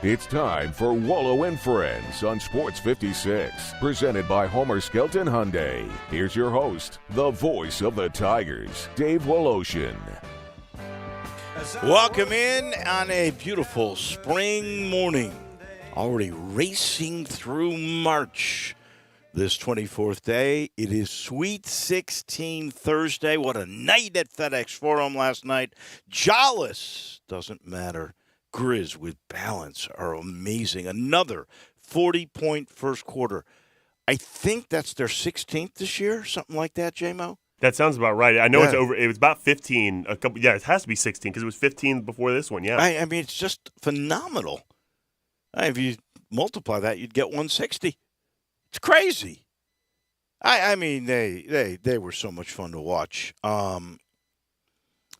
It's time for Wolo and Friends on Sports 56, presented by Homer Skelton Hyundai. Here's your host, the voice of the Tigers, Dave Woloshin. Welcome in on a beautiful spring morning. Already racing through March. This 24th day, it is Sweet 16 Thursday. What a night at FedEx Forum last night. Jollis, doesn't matter. Grizz with balance are amazing. Another 40-point first quarter. I think that's their 16th this year, something like that, J-Mo? That sounds about right. I know it's over. It was about 15. It has to be 16 because it was 15 before this one. Yeah, I mean, it's just phenomenal. If you multiply that, you'd get 160. It's crazy. I mean, they were so much fun to watch.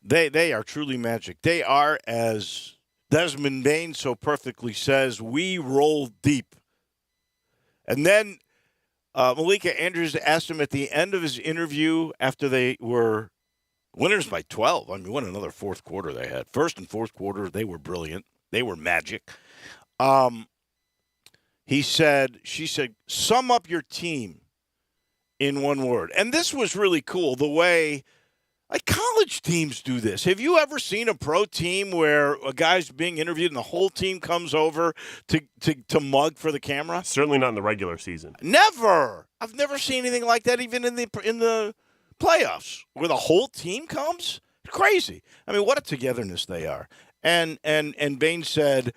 They are truly magic. They are, as Desmond Bain so perfectly says, we roll deep. And then Malika Andrews asked him at the end of his interview after they were winners by 12. I mean, what another fourth quarter they had. First and fourth quarter, they were brilliant. They were magic. She said, sum up your team in one word. And this was really cool, the way college teams do this. Have you ever seen a pro team where a guy's being interviewed and the whole team comes over to mug for the camera? Certainly not in the regular season. Never. I've never seen anything like that even in the playoffs where the whole team comes. It's crazy. I mean, what a togetherness they are. And Bain said,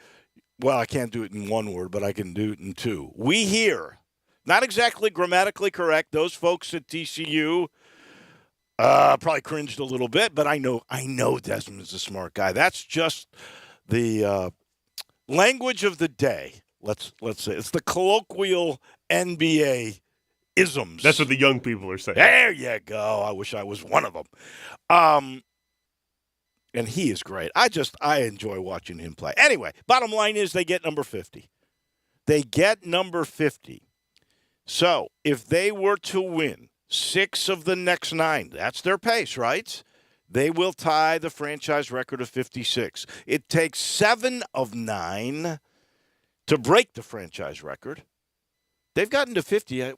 well, I can't do it in one word, but I can do it in two. We hear. Not exactly grammatically correct. Those folks at TCU probably cringed a little bit, but I know Desmond's a smart guy. That's just the language of the day. Let's say it's the colloquial NBA isms. That's what the young people are saying. There you go. I wish I was one of them. And he is great. I enjoy watching him play. Anyway, bottom line is they get number 50. They get number 50. So if they were to win 6 of the next 9, that's their pace, right? They will tie the franchise record of 56. It takes 7 of 9 to break the franchise record. They've gotten to 50. That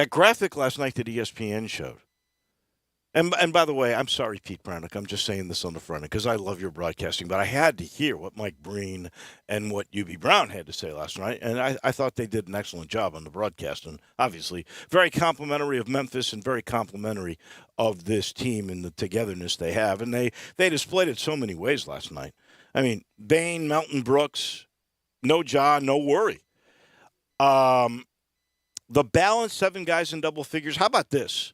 graphic last night that ESPN showed. And by the way, I'm sorry, Pete Brownick. I'm just saying this on the front end because I love your broadcasting, but I had to hear what Mike Breen and what UB Brown had to say last night, and I thought they did an excellent job on the broadcast, and obviously very complimentary of Memphis and very complimentary of this team and the togetherness they have, and they displayed it so many ways last night. I mean, Bain, Melton Brooks, no Ja, no worry. The balance, 7 guys in double figures. How about this?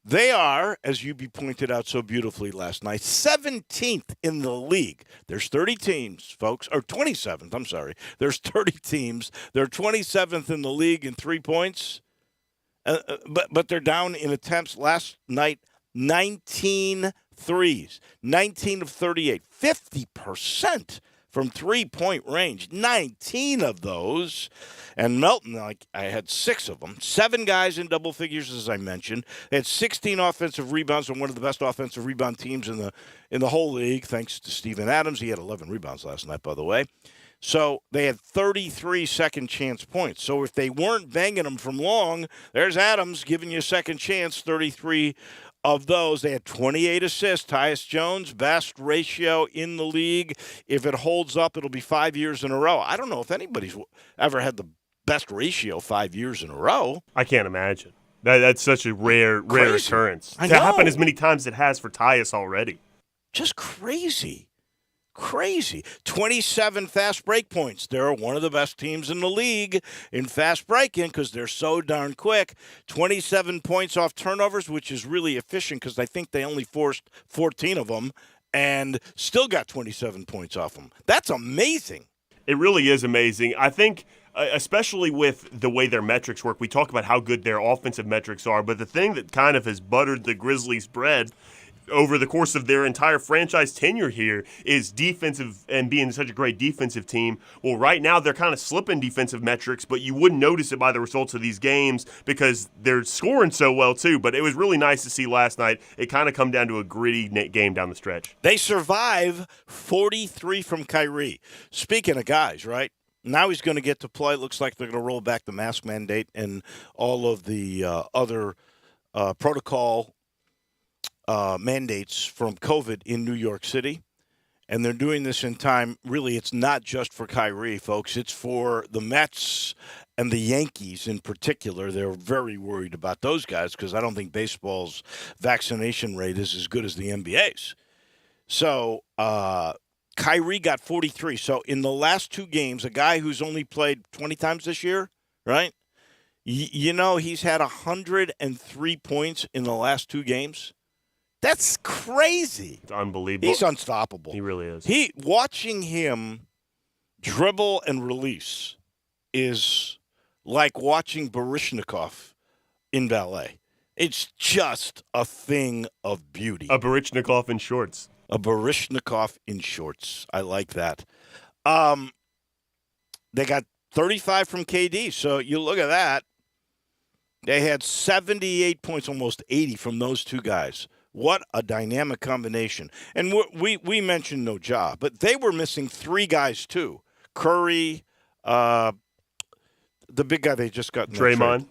They are, as UB pointed out so beautifully last night, 17th in the league. There's 30 teams, folks, or 27th, I'm sorry. There's 30 teams. They're 27th in the league in 3 points. But they're down in attempts last night, 19 threes, 19 of 38, 50% from three-point range, 19 of those. And Melton, I had 6 of them. 7 guys in double figures, as I mentioned. They had 16 offensive rebounds and one of the best offensive rebound teams in the whole league, thanks to Steven Adams. He had 11 rebounds last night, by the way. So they had 33 second-chance points. So if they weren't banging them from long, there's Adams giving you a second chance, 33 of those. They had 28 assists. Tyus Jones, best ratio in the league. If it holds up, it'll be 5 years in a row. I don't know if anybody's ever had the best ratio 5 years in a row. I can't imagine. That's such a rare occurrence. To happen as many times as it has for Tyus already. Just crazy. 27 fast break points. They're one of the best teams in the league in fast breaking because they're so darn quick. 27 points off turnovers, which is really efficient because I think they only forced 14 of them and still got 27 points off them. That's amazing. It really is amazing. I think especially with the way their metrics work, we talk about how good their offensive metrics are, but the thing that kind of has buttered the Grizzlies' bread over the course of their entire franchise tenure here is defensive and being such a great defensive team. Well, right now they're kind of slipping defensive metrics, but you wouldn't notice it by the results of these games because they're scoring so well too. But it was really nice to see last night. It kind of come down to a gritty game down the stretch. They survive 43 from Kyrie. Speaking of guys, right? Now he's going to get to play. Looks like they're going to roll back the mask mandate and all of the other protocol mandates from COVID in New York City. And they're doing this in time. Really, it's not just for Kyrie, folks. It's for the Mets and the Yankees in particular. They're very worried about those guys because I don't think baseball's vaccination rate is as good as the NBA's. So Kyrie got 43. So in the last two games, a guy who's only played 20 times this year, right? He's had 103 points in the last two games. That's crazy. It's unbelievable. He's unstoppable. He really is. Watching him dribble and release is like watching Baryshnikov in ballet. It's just a thing of beauty. A Baryshnikov in shorts. A Baryshnikov in shorts. I like that. They got 35 from KD, so you look at that. They had 78 points, almost 80 from those two guys. What a dynamic combination. And we mentioned no job, but they were missing three guys too. Curry, the big guy they just got in Draymond.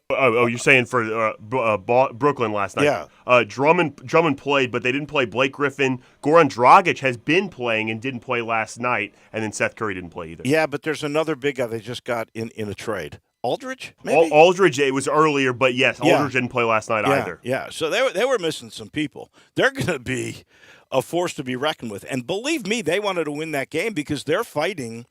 You're saying for Brooklyn last night. Yeah. Drummond played, but they didn't play Blake Griffin. Goran Dragic has been playing and didn't play last night, and then Seth Curry didn't play either. Yeah, but there's another big guy they just got in a trade. Aldridge, maybe? Aldridge, it was earlier, but yes, Aldridge didn't play last night either. Yeah, so they were missing some people. They're going to be a force to be reckoned with. And believe me, they wanted to win that game because they're fighting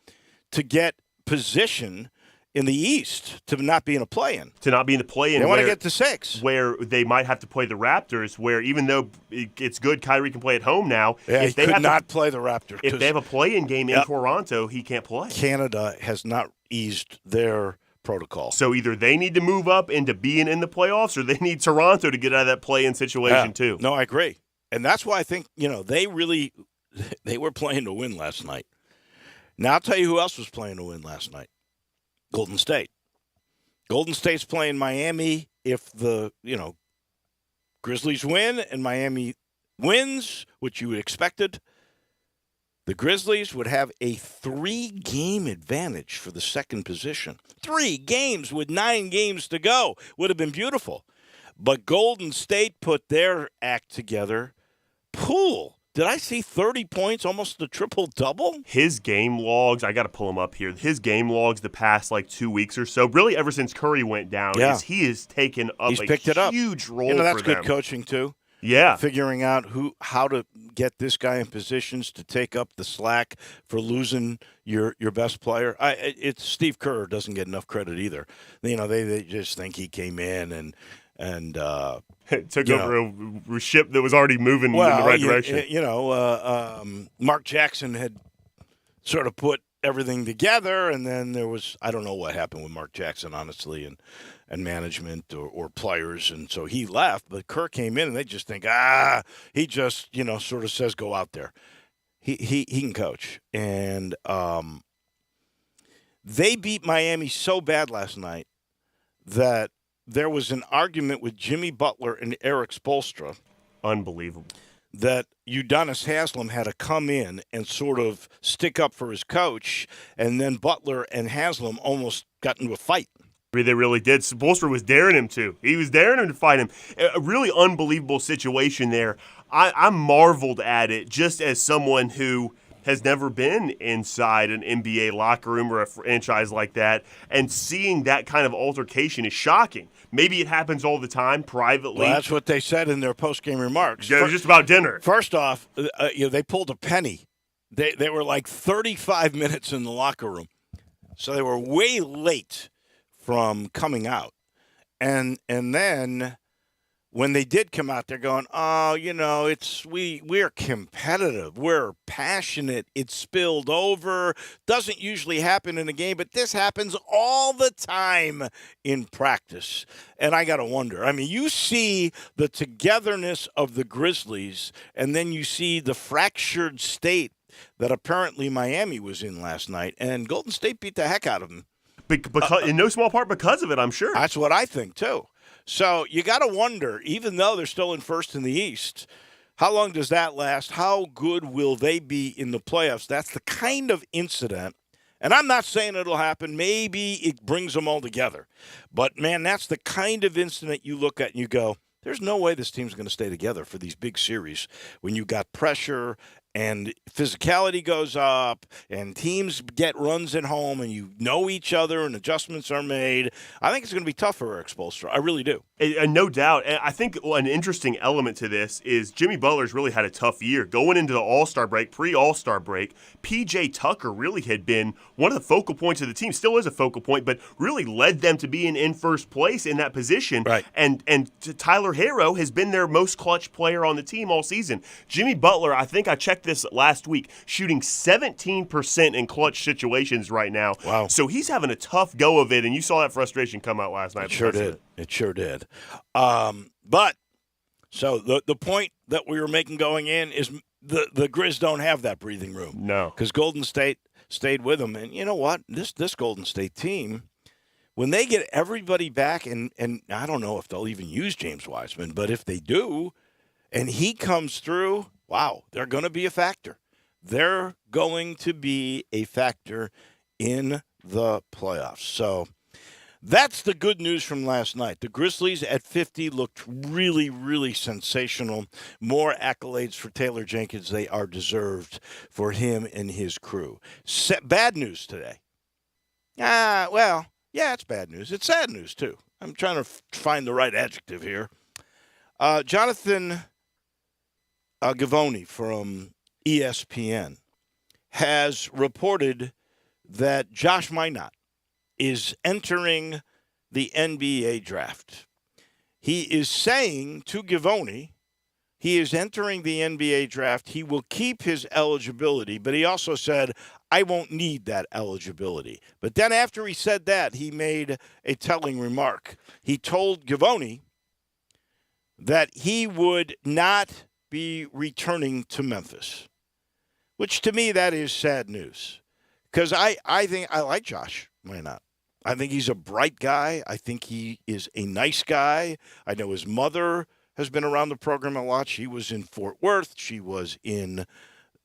to get position in the East to not be in a play-in. To not be in the play-in. They want to get to 6. Where they might have to play the Raptors, where even though it's good Kyrie can play at home now. Yeah, he could not play the Raptors. If they have a play-in game in Toronto, he can't play. Canada has not eased their protocol. So either they need to move up into being in the playoffs or they need Toronto to get out of that play-in situation too. No, I agree. And that's why I think, they were playing to win last night. Now I'll tell you who else was playing to win last night. Golden State. Golden State's playing Miami. If the, Grizzlies win and Miami wins, which you expected, the Grizzlies would have a 3-game advantage for the second position. 3 games with 9 games to go. Would have been beautiful. But Golden State put their act together. Poole, did I see 30 points, almost a triple-double? His game logs, I got to pull him up here. His game logs the past 2 weeks or so, really ever since Curry went down, he has taken up a huge role for them. That's good coaching, too. Yeah. Figuring out how to get this guy in positions to take up the slack for losing your best player. It's Steve Kerr doesn't get enough credit either. They just think he came in and took over a ship that was already moving in the right direction. Mark Jackson had sort of put everything together, and then there was, I don't know what happened with Mark Jackson, honestly, and management or players, and so he left. But Kerr came in, and they just think, he just, sort of says go out there. He can coach. And they beat Miami so bad last night that there was an argument with Jimmy Butler and Eric Spoelstra. Unbelievable. That Udonis Haslem had to come in and sort of stick up for his coach, and then Butler and Haslem almost got into a fight. They really did. Spoelstra was daring him to. He was daring him to fight him. A really unbelievable situation there. I marveled at it just as someone who has never been inside an NBA locker room or a franchise like that, and seeing that kind of altercation is shocking. Maybe it happens all the time privately. Well, that's what they said in their post-game remarks. Yeah, it was just about dinner. First off, they pulled a penny. They were 35 minutes in the locker room, so they were way late from coming out. And then when they did come out, they're going, oh, we're competitive, we're passionate, it spilled over. Doesn't usually happen in a game, but this happens all the time in practice. And I got to wonder. I mean, you see the togetherness of the Grizzlies, and then you see the fractured state that apparently Miami was in last night, and Golden State beat the heck out of them. Because, in no small part because of it, I'm sure. That's what I think, too. So you got to wonder, even though they're still in first in the East, how long does that last? How good will they be in the playoffs? That's the kind of incident, and I'm not saying it'll happen. Maybe it brings them all together. But, man, that's the kind of incident you look at and you go, there's no way this team's going to stay together for these big series when you got pressure and physicality goes up and teams get runs at home and you know each other and adjustments are made. I think it's going to be tough for Eric Spoelstra. I really do. And no doubt. And I think an interesting element to this is Jimmy Butler's really had a tough year. Going into the All-Star break, pre-All-Star break, P.J. Tucker really had been one of the focal points of the team, still is a focal point, but really led them to being in first place in that position. Right. And Tyler Herro has been their most clutch player on the team all season. Jimmy Butler, I think I checked this last week, shooting 17% in clutch situations right now. Wow. So he's having a tough go of it, and you saw that frustration come out last night. It sure did. It sure did. But so the point that we were making going in is the Grizz don't have that breathing room. No. Because Golden State stayed with them. And you know what? This Golden State team, when they get everybody back, and I don't know if they'll even use James Wiseman, but if they do, and he comes through, wow, they're going to be a factor. They're going to be a factor in the playoffs. So that's the good news from last night. The Grizzlies at 50 looked really, really sensational. More accolades for Taylor Jenkins. They are deserved for him and his crew. Bad news today. Well, yeah, it's bad news. It's sad news, too. I'm trying to find the right adjective here. Jonathan Givony from ESPN has reported that Josh Minot is entering the NBA draft. He is saying to Givony, he is entering the NBA draft. He will keep his eligibility, but he also said, I won't need that eligibility. But then after he said that, he made a telling remark. He told Givony that he would not be returning to Memphis, which to me, that is sad news. Because I think I like Josh Minot. I think he's a bright guy. I think he is a nice guy. I know his mother has been around the program a lot. She was in Fort Worth. She was in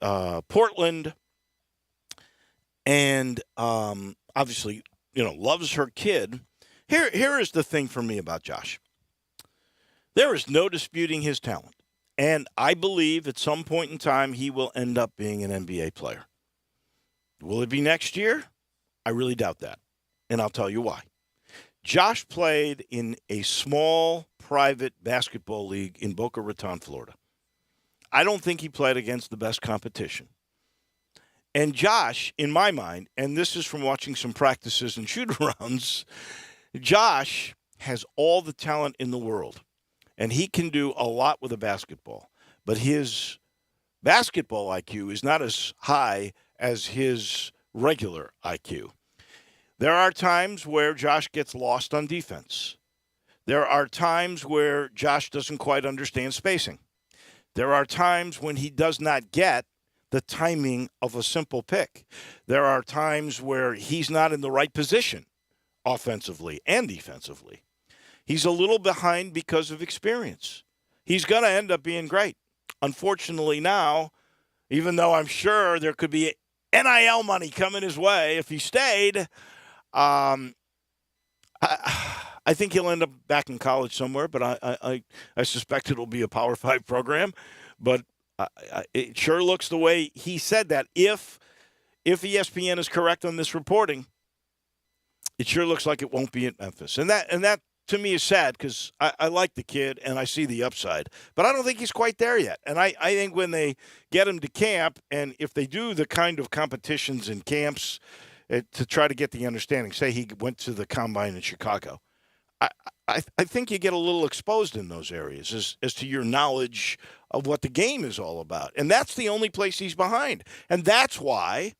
Portland. And obviously, loves her kid. Here is the thing for me about Josh. There is no disputing his talent. And I believe at some point in time he will end up being an NBA player. Will it be next year? I really doubt that. And I'll tell you why. Josh played in a small private basketball league in Boca Raton, Florida. I don't think he played against the best competition. And Josh, in my mind, and this is from watching some practices and shoot-arounds, Josh has all the talent in the world. And he can do a lot with a basketball. But his basketball IQ is not as high as his regular IQ. There are times where Josh gets lost on defense. There are times where Josh doesn't quite understand spacing. There are times when he does not get the timing of a simple pick. There are times where he's not in the right position offensively and defensively. He's a little behind because of experience. He's going to end up being great. Unfortunately now, even though I'm sure there could be NIL money coming his way if he stayed, I think he'll end up back in college somewhere, but I suspect it'll be a Power 5 program. But it sure looks the way he said that. If ESPN is correct on this reporting, it sure looks like it won't be at Memphis. And that to me is sad because I like the kid and I see the upside. But I don't think he's quite there yet. And I think when they get him to camp, and if they do the kind of competitions and camps to try to get the understanding, say he went to the Combine in Chicago, I think you get a little exposed in those areas as to your knowledge of what the game is all about. And that's the only place he's behind. And that's why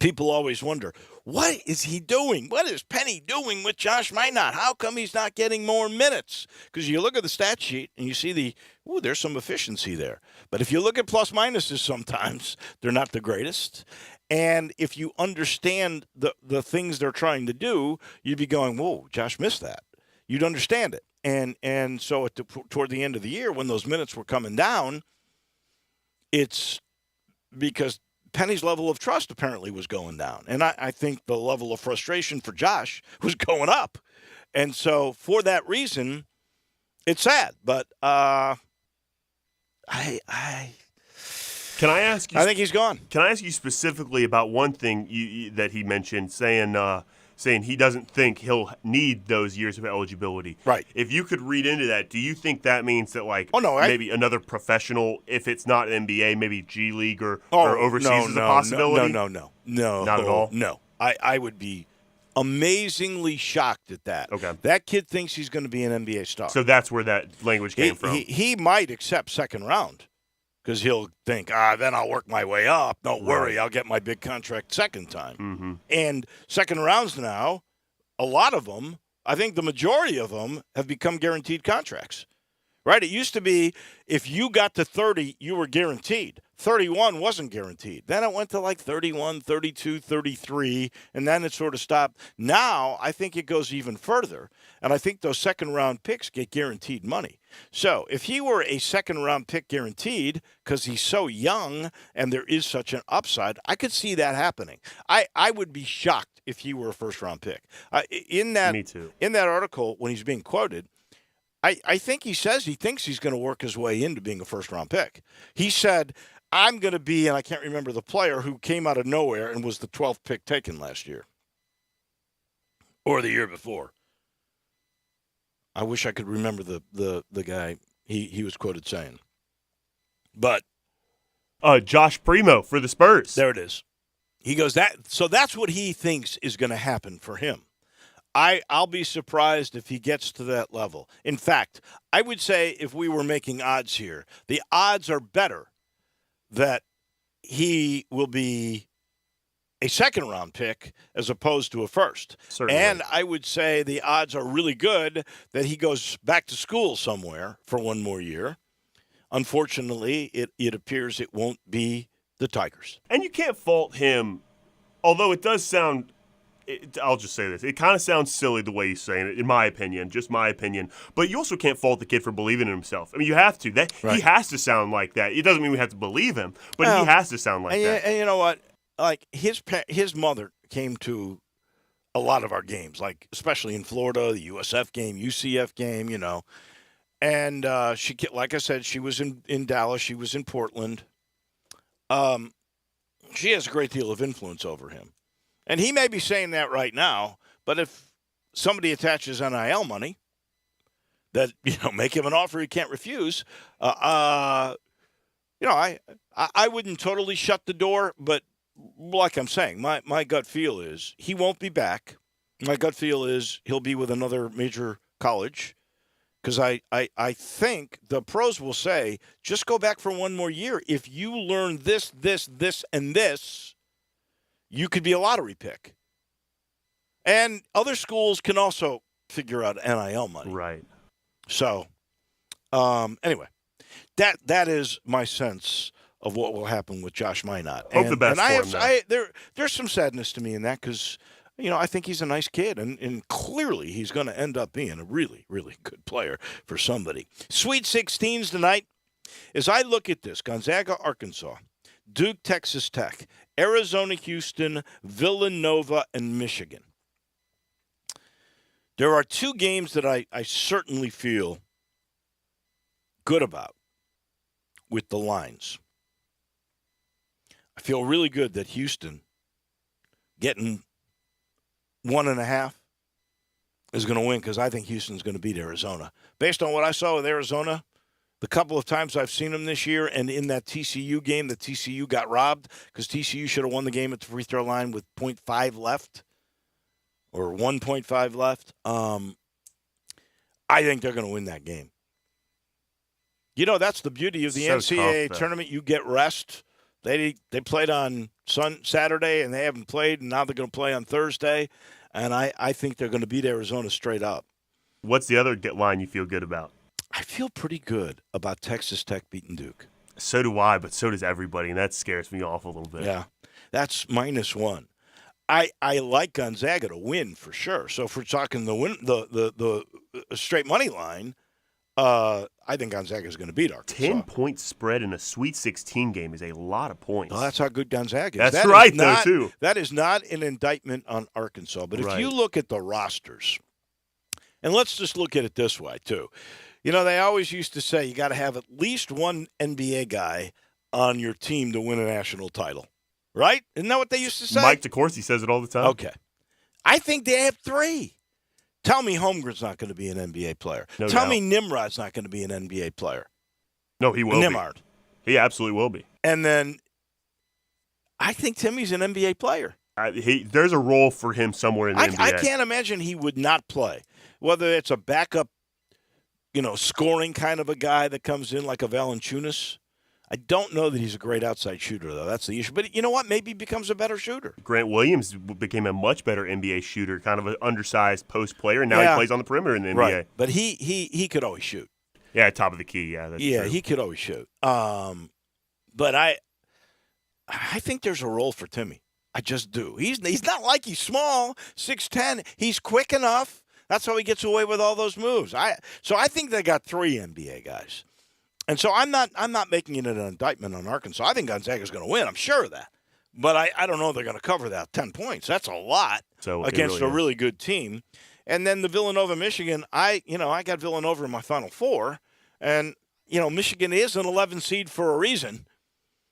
people always wonder, what is he doing? What is Penny doing with Josh Minot? How come he's not getting more minutes? Because you look at the stat sheet and you see there's some efficiency there. But if you look at plus minuses sometimes, they're not the greatest. And if you understand the things they're trying to do, you'd be going, whoa, Josh missed that. You'd understand it. And so toward the end of the year, when those minutes were coming down, it's because Penny's level of trust apparently was going down. And I think the level of frustration for Josh was going up. And so for that reason, it's sad. But Can I ask you? I think he's gone. Can I ask you specifically about one thing that he mentioned, saying he doesn't think he'll need those years of eligibility. Right. If you could read into that, do you think that means that maybe another professional, if it's not NBA, maybe G League or overseas is a possibility? No. Not at all? No. I would be amazingly shocked at that. Okay. That kid thinks he's going to be an NBA star. So that's where that language came from. He might accept second round because he'll think, then I'll work my way up. Don't worry, I'll get my big contract second time. Mm-hmm. And second rounds now, a lot of them, I think the majority of them have become guaranteed contracts. Right? It used to be if you got to 30, you were guaranteed. 31 wasn't guaranteed. Then it went to like 31, 32, 33, and then it sort of stopped. Now I think it goes even further, and I think those second-round picks get guaranteed money. So if he were a second-round pick guaranteed because he's so young and there is such an upside, I could see that happening. I would be shocked if he were a first-round pick. Me too. In that article, when he's being quoted, I think he says he thinks he's going to work his way into being a first-round pick. He said, I'm going to be, and I can't remember the player who came out of nowhere and was the 12th pick taken last year or the year before. I wish I could remember the guy he was quoted saying. But Josh Primo for the Spurs. There it is. He goes, so that's what he thinks is going to happen for him. I'll be surprised if he gets to that level. In fact, I would say if we were making odds here, the odds are better that he will be a second-round pick as opposed to a first. Certainly. And I would say the odds are really good that he goes back to school somewhere for one more year. Unfortunately, it appears it won't be the Tigers. And you can't fault him, although it does sound – I'll just say this. It kind of sounds silly the way he's saying it, in my opinion, just my opinion. But you also can't fault the kid for believing in himself. I mean, you have to. Right. He has to sound like that. It doesn't mean we have to believe him, but he has to sound like that. And you know what? Like his mother came to a lot of our games, like especially in Florida, the USF game, UCF game, you know. And she, like I said, she was in Dallas. She was in Portland. She has a great deal of influence over him. And he may be saying that right now, but if somebody attaches NIL money that, make him an offer he can't refuse, I wouldn't totally shut the door, but like I'm saying, my gut feel is he won't be back. My gut feel is he'll be with another major college because I think the pros will say, just go back for one more year. If you learn this, and this, you could be a lottery pick. And other schools can also figure out NIL money. Right. So, anyway, that is my sense of what will happen with Josh Minot. Hope the best for him. There's some sadness to me in that because, I think he's a nice kid, and clearly he's going to end up being a really, really good player for somebody. Sweet 16s tonight. As I look at this, Gonzaga, Arkansas, Duke, Texas Tech, Arizona, Houston, Villanova, and Michigan. There are two games that I certainly feel good about with the lines. I feel really good that Houston getting 1.5 is going to win because I think Houston's going to beat Arizona. Based on what I saw with Arizona, the couple of times I've seen them this year, and in that TCU game, the TCU got robbed because TCU should have won the game at the free throw line with 0.5 left or 1.5 left. I think they're going to win that game. You know, that's the beauty of the NCAA tournament. You get rest. They played on Saturday, and they haven't played, and now they're going to play on Thursday. And I think they're going to beat Arizona straight up. What's the other line you feel good about? I feel pretty good about Texas Tech beating Duke. So do I, but so does everybody, and that scares me off a little bit. Yeah, that's -1. I like Gonzaga to win for sure. So if we're talking the straight money line, I think Gonzaga is going to beat Arkansas. 10-point spread in a Sweet 16 game is a lot of points. Well, that's how good Gonzaga is. That's right, though, too. That is not an indictment on Arkansas. But if you look at the rosters, and let's just look at it this way, too. You know, they always used to say you got to have at least one NBA guy on your team to win a national title. Right? Isn't that what they used to say? Mike DeCourcy says it all the time. Okay. I think they have 3. Tell me Holmgren's not going to be an NBA player. No Tell doubt. me Nimrod's not going to be an NBA player. No, he will Nimard. be. He absolutely will be. And then I think Timmy's an NBA player. There's a role for him somewhere in the NBA. I can't imagine he would not play. Whether it's a backup, scoring kind of a guy that comes in like a Valanciunas. I don't know that he's a great outside shooter, though. That's the issue. But you know what? Maybe he becomes a better shooter. Grant Williams became a much better NBA shooter, kind of an undersized post player, and now he plays on the perimeter in the NBA. Right. But he could always shoot. Yeah, top of the key. Yeah, that's true. He could always shoot. But I think there's a role for Timmy. I just do. He's not like he's small, 6'10". He's quick enough. That's how he gets away with all those moves. So I think they got 3 NBA guys. And so I'm not making it an indictment on Arkansas. I think Gonzaga's going to win. I'm sure of that. But I don't know they're going to cover that 10 points. That's a lot against a really good team. And then the Villanova-Michigan, I got Villanova in my Final Four. And, Michigan is an 11 seed for a reason.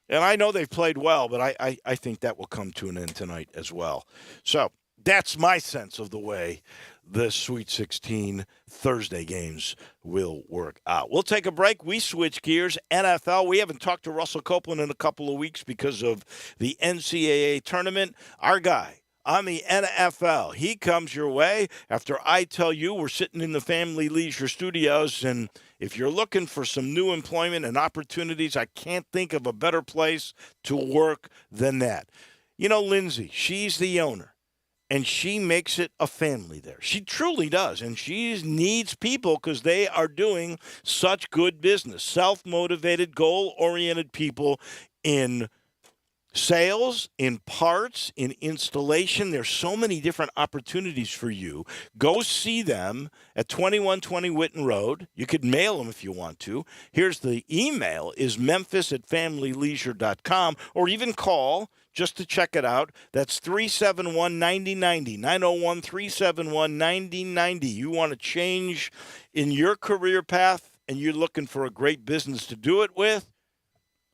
And I know they've played well, but I think that will come to an end tonight as well. So that's my sense of the way the Sweet 16 Thursday games will work out. We'll take a break. We switch gears. NFL. We haven't talked to Russell Copeland in a couple of weeks because of the NCAA tournament. Our guy on the NFL, he comes your way after I tell you we're sitting in the Family Leisure Studios, and if you're looking for some new employment and opportunities, I can't think of a better place to work than that. Lindsay, she's the owner. And she makes it a family there. She truly does. And she needs people because they are doing such good business. Self-motivated, goal-oriented people in sales, in parts, in installation. There's so many different opportunities for you. Go see them at 2120 Whitten Road. You could mail them if you want to. Here's the email is memphis@familyleisure.com, or even call just to check it out. That's 371-9090, 901-371-9090. You want to change in your career path and you're looking for a great business to do it with?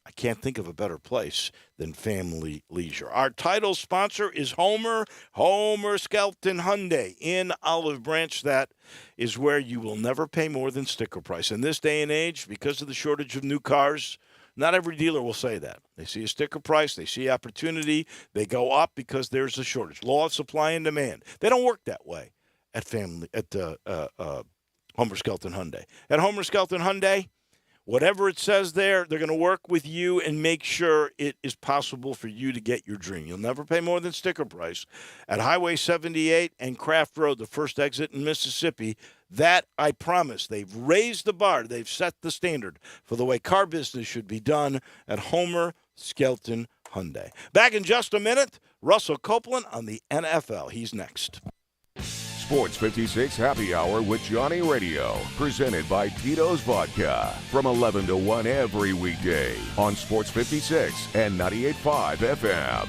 I can't think of a better place than Family Leisure. Our title sponsor is Homer Skelton Hyundai in Olive Branch. That is where you will never pay more than sticker price. In this day and age, because of the shortage of new cars, not every dealer will say that. They see a sticker price, they see opportunity, they go up because there's a shortage. Law of supply and demand. They don't work that way at Homer Skelton Hyundai. At Homer Skelton Hyundai, whatever it says there, they're going to work with you and make sure it is possible for you to get your dream. You'll never pay more than sticker price. At Highway 78 and Craft Road, the first exit in Mississippi, that I promise. They've raised the bar. They've set the standard for the way car business should be done at Homer Skelton Hyundai. Back in just a minute, Russell Copeland on the NFL. He's next. Sports 56 Happy Hour with Johnny Radio, presented by Tito's Vodka, from 11 to 1 every weekday on Sports 56 and 98.5 FM.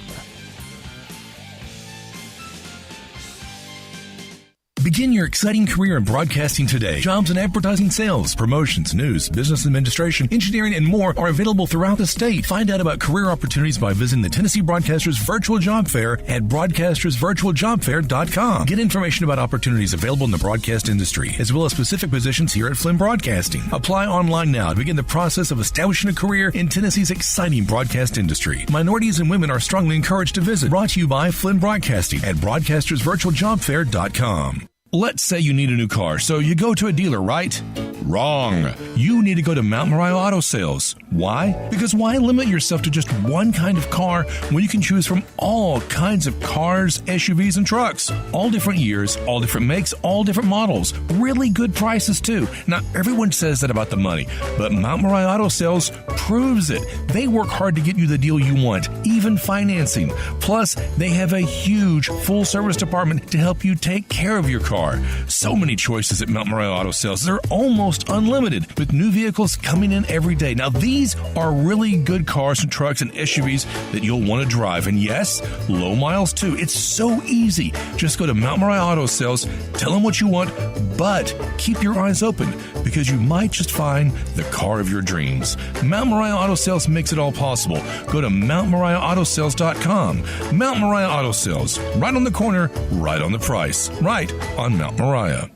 Begin your exciting career in broadcasting today. Jobs in advertising, sales, promotions, news, business administration, engineering, and more are available throughout the state. Find out about career opportunities by visiting the Tennessee Broadcasters Virtual Job Fair at broadcastersvirtualjobfair.com. Get information about opportunities available in the broadcast industry, as well as specific positions here at Flynn Broadcasting. Apply online now to begin the process of establishing a career in Tennessee's exciting broadcast industry. Minorities and women are strongly encouraged to visit. Brought to you by Flynn Broadcasting at broadcastersvirtualjobfair.com. Let's say you need a new car, so you go to a dealer, right? Wrong. You need to go to Mount Moriah Auto Sales. Why? Because why limit yourself to just one kind of car when you can choose from all kinds of cars, SUVs, and trucks? All different years, all different makes, all different models. Really good prices, too. Now, everyone says that about the money, but Mount Moriah Auto Sales proves it. They work hard to get you the deal you want, even financing. Plus, they have a huge full-service department to help you take care of your car. So many choices at Mount Moriah Auto Sales. They're almost unlimited, with new vehicles coming in every day. Now, these are really good cars and trucks and SUVs that you'll want to drive. And yes, low miles too. It's so easy. Just go to Mount Moriah Auto Sales, tell them what you want, but keep your eyes open because you might just find the car of your dreams. Mount Moriah Auto Sales makes it all possible. Go to MountMoriahAutoSales.com. Mount Moriah Auto Sales, right on the corner, right on the price, right on Mount Moriah.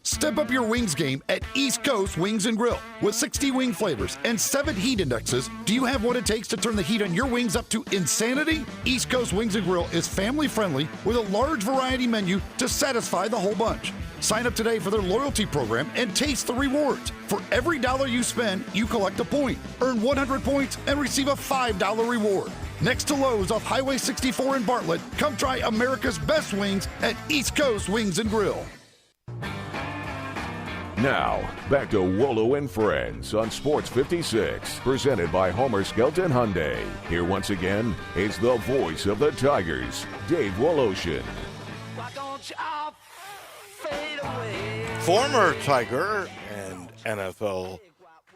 Step up your wings game at East Coast Wings and Grill. With 60 wing flavors and 7 heat indexes, do you have what it takes to turn the heat on your wings up to insanity? East Coast Wings and Grill is family friendly with a large variety menu to satisfy the whole bunch. Sign up today for their loyalty program and taste the rewards. For every dollar you spend, you collect a point. Earn 100 points and receive a $5 reward. Next to Lowe's off Highway 64 in Bartlett, come try America's best wings at East Coast Wings and Grill. Now, back to Wolo and Friends on Sports 56, presented by Homer Skelton Hyundai. Here once again is the voice of the Tigers, Dave Woloshin. Former Tiger and NFL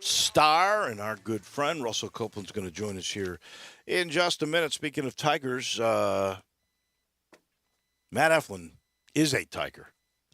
star and our good friend Russell Copeland's going to join us here in just a minute. Speaking of Tigers, Matt Eflin is a Tiger.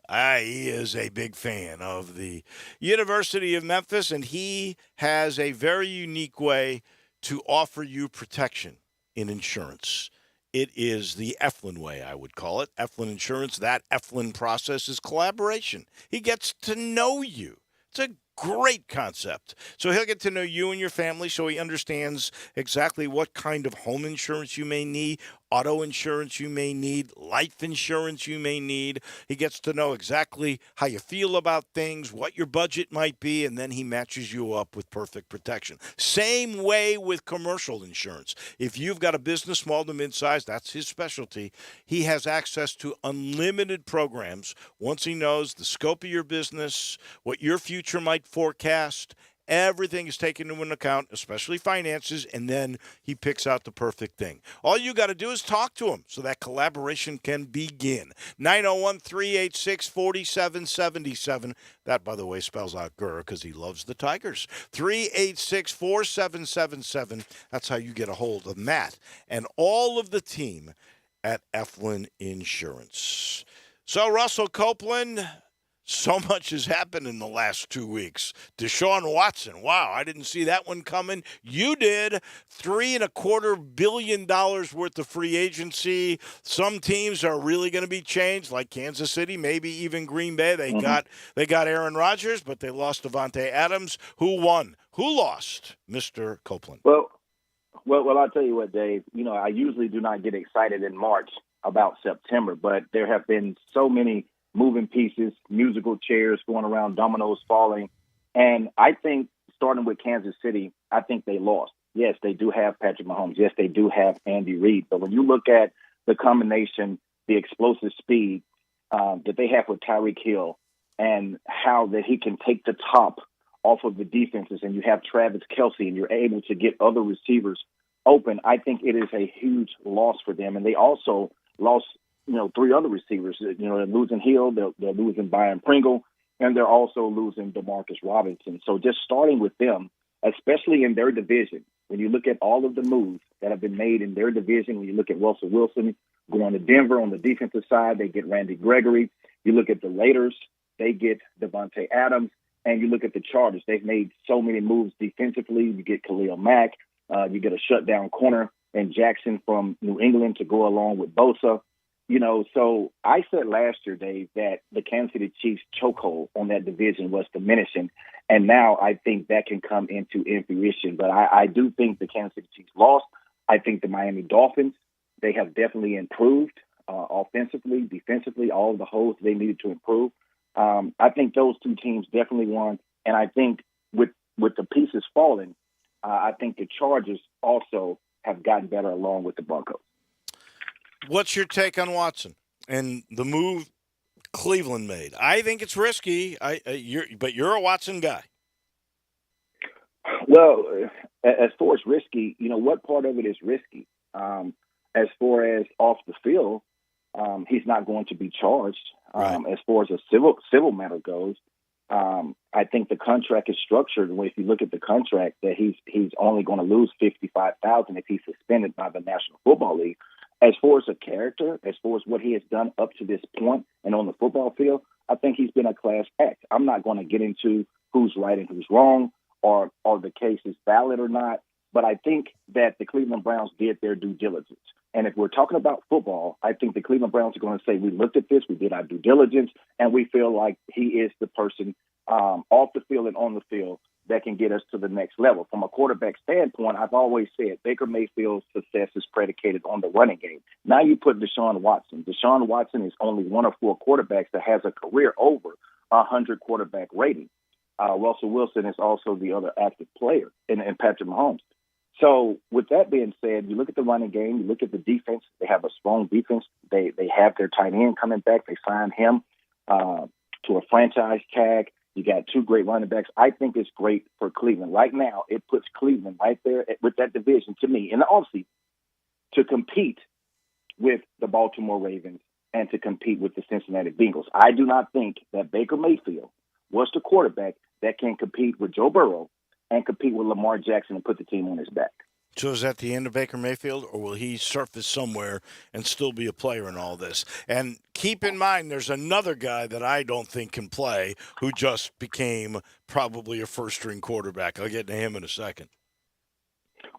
He is a big fan of the University of Memphis, and he has a very unique way to offer you protection in insurance. It is the Eflin way, I would call it. Eflin Insurance, that Eflin process is collaboration. He gets to know you. It's a great concept. So he'll get to know you and your family so he understands exactly what kind of home insurance you may need, auto insurance you may need, life insurance you may need. He gets to know exactly how you feel about things, what your budget might be, and then he matches you up with perfect protection. Same way with commercial insurance. If you've got a business, small to mid-size, that's his specialty. He has access to unlimited programs once he knows the scope of your business, what your future might forecast. Everything is taken into account, especially finances, and then he picks out the perfect thing. All you got to do is talk to him so that collaboration can begin. 901-386-4777. That, by the way, spells out Gurr because he loves the Tigers. 386-4777. That's how you get a hold of Matt and all of the team at Eflin Insurance. So, Russell Copeland, so much has happened in the last 2 weeks. Deshaun Watson, wow, I didn't see that one coming. You did. $3.25 billion worth of free agency. Some teams are really going to be changed, like Kansas City, maybe even Green Bay. They got Aaron Rodgers, but they lost Devontae Adams. Who won? Who lost, Mr. Copeland? Well, I'll tell you what, Dave. You know, I usually do not get excited in March about September, but there have been so many moving pieces, musical chairs going around, dominoes falling. And I think, starting with Kansas City, I think they lost. Yes, they do have Patrick Mahomes. Yes, they do have Andy Reid. But when you look at the combination, the explosive speed that they have with Tyreek Hill and how that he can take the top off of the defenses, and you have Travis Kelce and you're able to get other receivers open, I think it is a huge loss for them. And they also lost 3 other receivers. They're losing Hill, they're losing Byron Pringle, and they're also losing Demarcus Robinson. So just starting with them, especially in their division, when you look at all of the moves that have been made in their division, when you look at Russell Wilson going to Denver on the defensive side, they get Randy Gregory. You look at the Raiders, they get Devontae Adams. And you look at the Chargers, they've made so many moves defensively. You get Khalil Mack, you get a shutdown corner and Jackson from New England to go along with Bosa. So I said last year, Dave, that the Kansas City Chiefs chokehold on that division was diminishing. And now I think that can come into fruition. But I do think the Kansas City Chiefs lost. I think the Miami Dolphins, they have definitely improved. offensively, defensively, all of the holes they needed to improve. I think those two teams definitely won. And I think with the pieces falling, I think the Chargers also have gotten better along with the Broncos. What's your take on Watson and the move Cleveland made? I think it's risky. But you're a Watson guy. Well, as far as risky, what part of it is risky? As far as off the field, he's not going to be charged. Right. As far as a civil matter goes, I think the contract is structured. If you look at the contract, that he's only going to lose $55,000 if he's suspended by the National Football League. As far as a character, as far as what he has done up to this point and on the football field, I think he's been a class act. I'm not going to get into who's right and who's wrong, or the case is valid or not. But I think that the Cleveland Browns did their due diligence. And if we're talking about football, I think the Cleveland Browns are going to say, we looked at this, we did our due diligence, and we feel like he is the person off the field and on the field that can get us to the next level. From a quarterback standpoint, I've always said Baker Mayfield's success is predicated on the running game. Now you put Deshaun Watson. Deshaun Watson is only one of four quarterbacks that has a career over 100 quarterback rating. Russell Wilson is also the other active player in Patrick Mahomes. So with that being said, you look at the running game, you look at the defense. They have a strong defense. They have their tight end coming back. They signed him to a franchise tag. You got two great running backs. I think it's great for Cleveland. Right now, it puts Cleveland right there with that division, to me, in the offseason, to compete with the Baltimore Ravens and to compete with the Cincinnati Bengals. I do not think that Baker Mayfield was the quarterback that can compete with Joe Burrow and compete with Lamar Jackson and put the team on his back. So is that the end of Baker Mayfield, or will he surface somewhere and still be a player in all this? And keep in mind, there's another guy that I don't think can play who just became probably a first-string quarterback. I'll get to him in a second.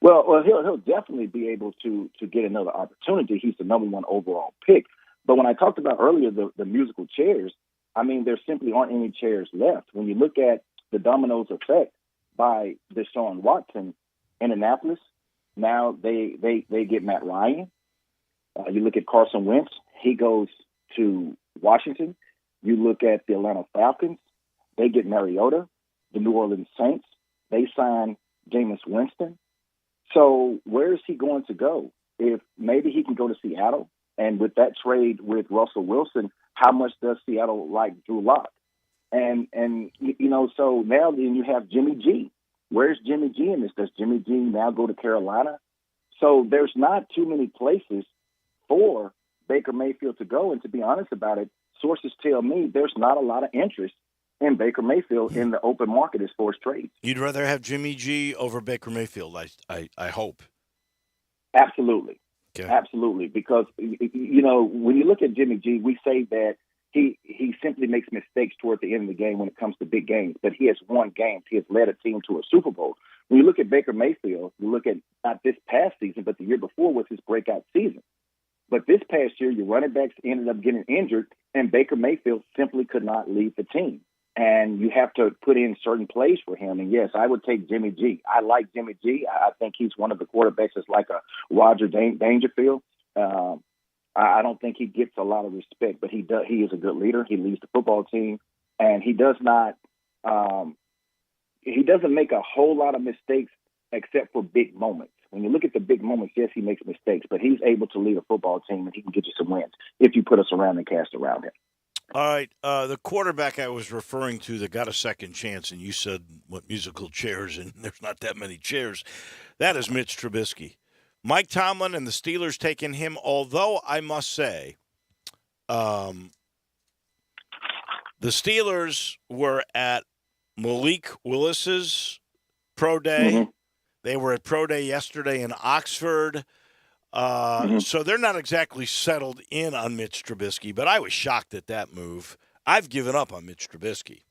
Well, he'll definitely be able to get another opportunity. He's the number one overall pick. But when I talked about earlier the musical chairs, I mean, there simply aren't any chairs left. When you look at the dominoes effect by Deshaun Watson, Indianapolis, now they get Matt Ryan. You look at Carson Wentz, he goes to Washington. You look at the Atlanta Falcons, they get Mariota. The New Orleans Saints, they sign Jameis Winston. So where is he going to go? If maybe he can go to Seattle, and with that trade with Russell Wilson, how much does Seattle like Drew Lock? And so now then you have Jimmy G. Where's Jimmy G in this? Does Jimmy G now go to Carolina? So there's not too many places for Baker Mayfield to go. And to be honest about it, sources tell me there's not a lot of interest in Baker Mayfield in the open market as far as trades. You'd rather have Jimmy G over Baker Mayfield, I hope. Absolutely. Okay. Absolutely. Because, when you look at Jimmy G, we say that he simply makes mistakes toward the end of the game when it comes to big games, but he has won games. He has led a team to a Super Bowl. When you look at Baker Mayfield, you look at not this past season, but the year before was his breakout season. But this past year, your running backs ended up getting injured, and Baker Mayfield simply could not lead the team. And you have to put in certain plays for him. And, yes, I would take Jimmy G. I like Jimmy G. I think he's one of the quarterbacks that's like a Roger Dangerfield. I don't think he gets a lot of respect, but he does. He is a good leader. He leads the football team, and he does not. He doesn't make a whole lot of mistakes except for big moments. When you look at the big moments, yes, he makes mistakes, but he's able to lead a football team, and he can get you some wins if you put us around and cast around him. All right, the quarterback I was referring to that got a second chance, and you said what musical chairs, and there's not that many chairs. That is Mitch Trubisky. Mike Tomlin and the Steelers taking him, although I must say the Steelers were at Malik Willis's pro day. Mm-hmm. They were at pro day yesterday in Oxford. So they're not exactly settled in on Mitch Trubisky, but I was shocked at that move. I've given up on Mitch Trubisky.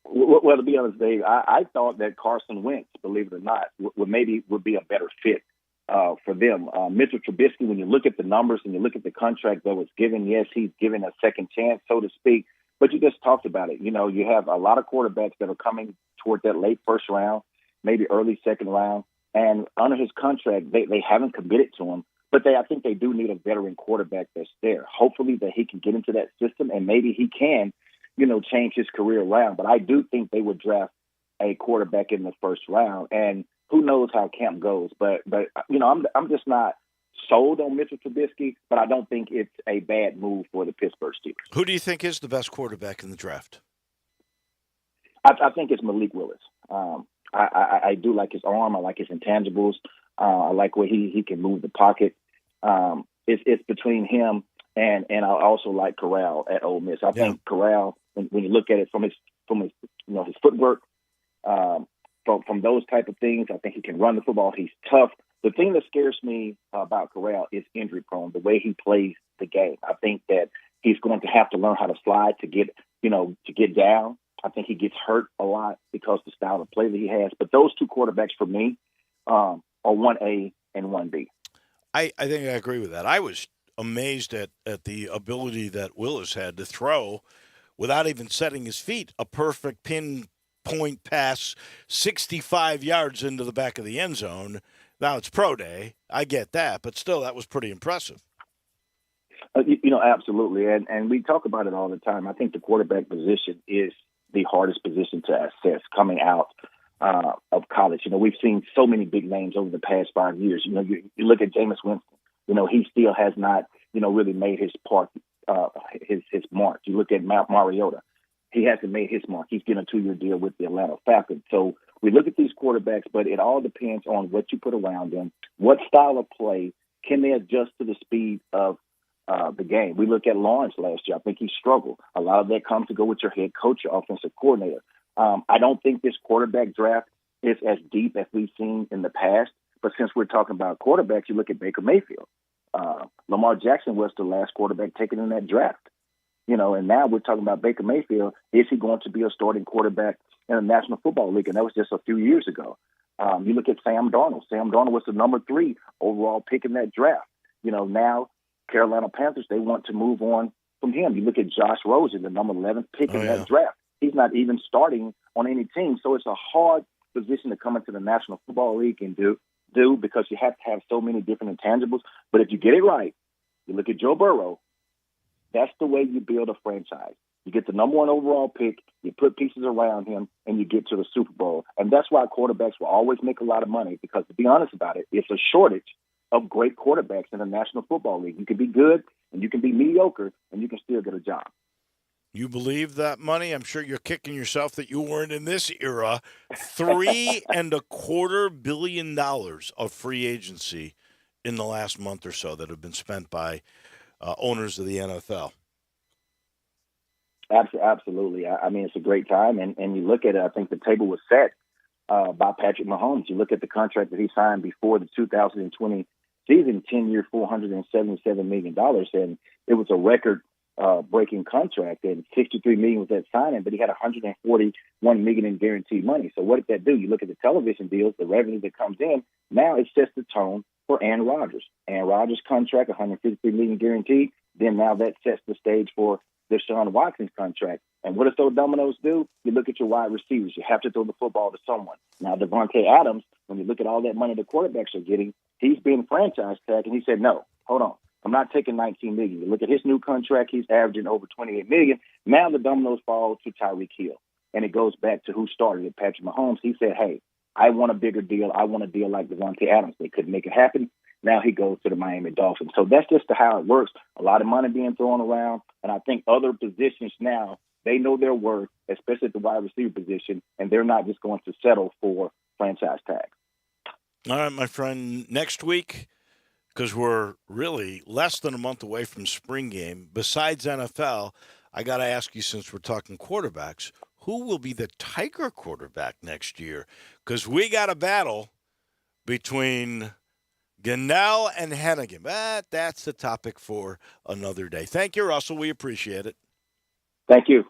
Well, to be honest, Dave, I thought that Carson Wentz, believe it or not, would be a better fit for them. Mitchell Trubisky, when you look at the numbers and you look at the contract that was given, yes, he's given a second chance, so to speak. But you just talked about it. You have a lot of quarterbacks that are coming toward that late first round, maybe early second round. And under his contract, they haven't committed to him But I think they do need a veteran quarterback that's there. Hopefully that he can get into that system and maybe he can, change his career around. But I do think they would draft a quarterback in the first round. And who knows how camp goes. But I'm just not sold on Mitchell Trubisky, but I don't think it's a bad move for the Pittsburgh Steelers. Who do you think is the best quarterback in the draft? I think it's Malik Willis. I do like his arm. I like his intangibles. I like where he can move the pocket. It's between him and I also like Corral at Ole Miss. I think Corral, when you look at it from his his footwork, from those type of things, I think he can run the football. He's tough. The thing that scares me about Corral is injury prone. The way he plays the game, I think that he's going to have to learn how to slide to get down. I think he gets hurt a lot because of the style of play that he has. But those two quarterbacks for me are 1A and 1B. I think I agree with that. I was amazed at the ability that Willis had to throw without even setting his feet. A perfect pinpoint pass 65 yards into the back of the end zone. Now it's pro day. I get that. But still, that was pretty impressive. Absolutely. And we talk about it all the time. I think the quarterback position is the hardest position to assess coming out of college. We've seen so many big names over the past 5 years. You look at Jameis Winston. He still has not, really made his part, his mark. You look at Mariota. He hasn't made his mark. He's getting a 2-year deal with the Atlanta Falcons. So we look at these quarterbacks, but it all depends on what you put around them, what style of play, can they adjust to the speed of the game. We look at Lawrence last year. I think he struggled. A lot of that comes to go with your head coach, your offensive coordinator. I don't think this quarterback draft is as deep as we've seen in the past. But since we're talking about quarterbacks, you look at Baker Mayfield. Lamar Jackson was the last quarterback taken in that draft. And now we're talking about Baker Mayfield. Is he going to be a starting quarterback in the National Football League? And that was just a few years ago. You look at Sam Darnold. Sam Darnold was the number 3 overall pick in that draft. Now Carolina Panthers, they want to move on from him. You look at Josh Rosen, the number 11th pick in that draft. He's not even starting on any team. So it's a hard position to come into the National Football League and do because you have to have so many different intangibles. But if you get it right, you look at Joe Burrow, that's the way you build a franchise. You get the number 1 overall pick, you put pieces around him, and you get to the Super Bowl. And that's why quarterbacks will always make a lot of money because, to be honest about it, it's a shortage of great quarterbacks in the National Football League. You can be good and you can be mediocre and you can still get a job. You believe that money? I'm sure you're kicking yourself that you weren't in this era. $3.25 billion of free agency in the last month or so that have been spent by owners of the NFL. Absolutely. I mean, it's a great time. And you look at it, I think the table was set by Patrick Mahomes. You look at the contract that he signed before the 2020 season, 10-year, $477 million. And it was a record-breaking contract. And $63 million was that signing, but he had $141 million in guaranteed money. So what did that do? You look at the television deals, the revenue that comes in. Now it sets the tone for Aaron Rodgers. Aaron Rodgers' contract, $153 million guaranteed. Then now that sets the stage for Deshaun Watson's contract. And what does those dominoes do? You look at your wide receivers. You have to throw the football to someone. Now, Devontae Adams, when you look at all that money the quarterbacks are getting, he's being franchise tagged, and he said, no, hold on. I'm not taking $19 million. You look at his new contract, he's averaging over $28 million. Now the dominoes fall to Tyreek Hill. And it goes back to who started it, Patrick Mahomes. He said, hey, I want a bigger deal. I want a deal like Devontae Adams. They couldn't make it happen. Now he goes to the Miami Dolphins. So that's just how it works. A lot of money being thrown around. And I think other positions now, they know their worth, especially at the wide receiver position, and they're not just going to settle for franchise tags. All right, my friend, next week, because we're really less than a month away from spring game, besides NFL, I got to ask you, since we're talking quarterbacks, who will be the Tiger quarterback next year? Because we got a battle between Gannell and Hennigan. But that's the topic for another day. Thank you, Russell. We appreciate it. Thank you.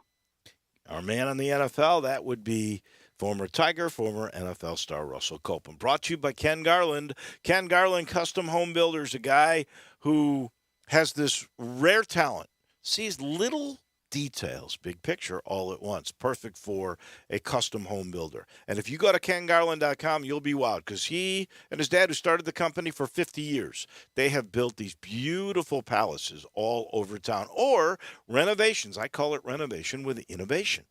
Our man on the NFL, that would be former Tiger, former NFL star Russell Copeland. Brought to you by Ken Garland. Ken Garland, Custom Home Builders, a guy who has this rare talent, sees little details, big picture, all at once. Perfect for a custom home builder. And if you go to kengarland.com, you'll be wowed because he and his dad, who started the company for 50 years, they have built these beautiful palaces all over town, or renovations. I call it renovation with innovation.